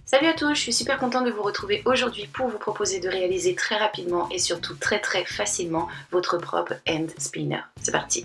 Salut à tous, je suis super contente de vous retrouver aujourd'hui pour vous proposer de réaliser très rapidement et surtout très facilement votre propre hand spinner. C'est parti!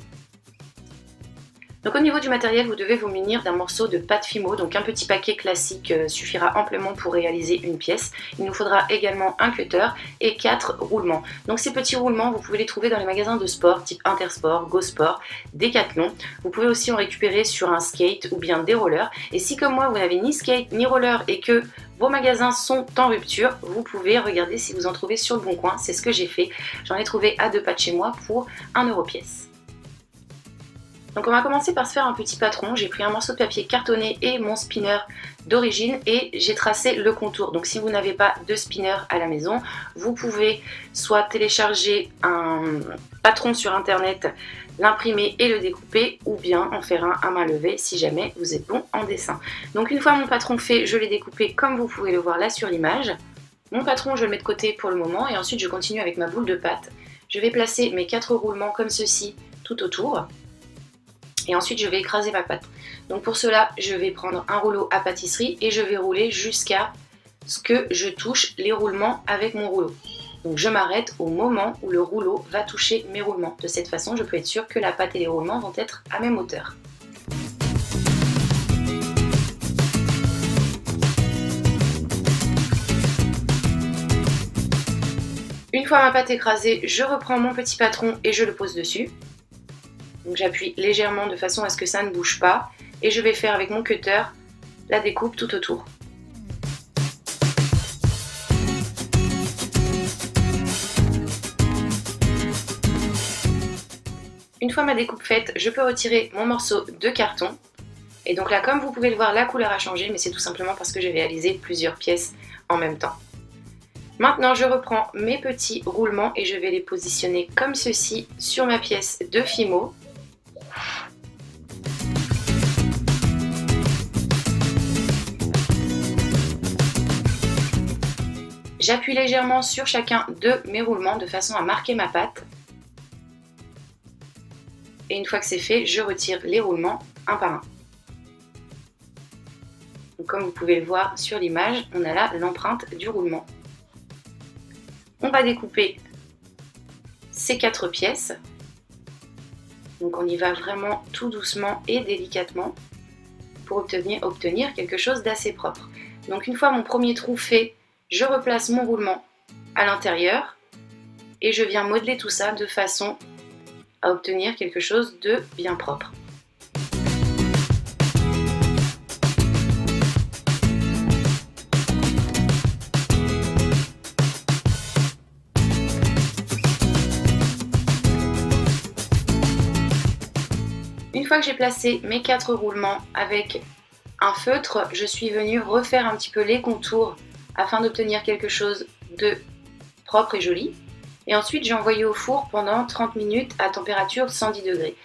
Donc au niveau du matériel, vous devez vous munir d'un morceau de pâte Fimo, donc un petit paquet classique suffira amplement pour réaliser une pièce. Il nous faudra également un cutter et 4 roulements. Donc ces petits roulements, vous pouvez les trouver dans les magasins de sport type Intersport, Go Sport, Decathlon. Vous pouvez aussi en récupérer sur un skate ou bien des rollers. Et si comme moi vous n'avez ni skate ni roller et que vos magasins sont en rupture, vous pouvez regarder si vous en trouvez sur le bon coin. C'est ce que j'ai fait. J'en ai trouvé à 2 pas de chez moi pour 1 € pièce. Donc on va commencer par se faire un petit patron. J'ai pris un morceau de papier cartonné et mon spinner d'origine et j'ai tracé le contour. Donc si vous n'avez pas de spinner à la maison, vous pouvez soit télécharger un patron sur internet, l'imprimer et le découper, ou bien en faire un à main levée si jamais vous êtes bon en dessin. Donc une fois mon patron fait, je l'ai découpé comme vous pouvez le voir là sur l'image. Mon patron, je le mets de côté pour le moment et ensuite je continue avec ma boule de pâte. Je vais placer mes 4 roulements comme ceci tout autour. Et ensuite je vais écraser ma pâte. Donc pour cela je vais prendre un rouleau à pâtisserie et je vais rouler jusqu'à ce que je touche les roulements avec mon rouleau. Donc je m'arrête au moment où le rouleau va toucher mes roulements. De cette façon je peux être sûre que la pâte et les roulements vont être à même hauteur. Une fois ma pâte écrasée, je reprends mon petit patron et je le pose dessus. Donc j'appuie légèrement de façon à ce que ça ne bouge pas et je vais faire avec mon cutter la découpe tout autour. Une fois ma découpe faite, je peux retirer mon morceau de carton. Et donc là, comme vous pouvez le voir, la couleur a changé, mais c'est tout simplement parce que j'ai réalisé plusieurs pièces en même temps. Maintenant, je reprends mes petits roulements et je vais les positionner comme ceci sur ma pièce de Fimo. J'appuie légèrement sur chacun de mes roulements de façon à marquer ma pâte. Et une fois que c'est fait, je retire les roulements un par un. Donc, comme vous pouvez le voir sur l'image, on a là l'empreinte du roulement. On va découper ces 4 pièces. Donc on y va vraiment tout doucement et délicatement pour obtenir quelque chose d'assez propre. Donc une fois mon premier trou fait, je replace mon roulement à l'intérieur et je viens modeler tout ça de façon à obtenir quelque chose de bien propre. Une fois que j'ai placé mes 4 roulements avec un feutre, je suis venue refaire un petit peu les contours afin d'obtenir quelque chose de propre et joli. Et ensuite j'ai envoyé au four pendant 30 minutes à température 110 degrés.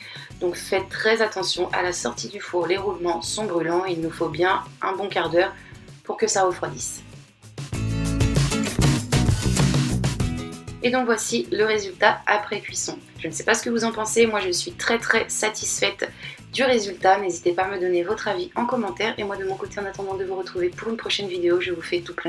Donc faites très attention à la sortie du four, les roulements sont brûlants et il nous faut bien un bon quart d'heure pour que ça refroidisse. Et donc voici le résultat après cuisson. Je ne sais pas ce que vous en pensez, moi je suis très satisfaite du résultat. N'hésitez pas à me donner votre avis en commentaire et moi de mon côté en attendant de vous retrouver pour une prochaine vidéo, je vous fais tout plein de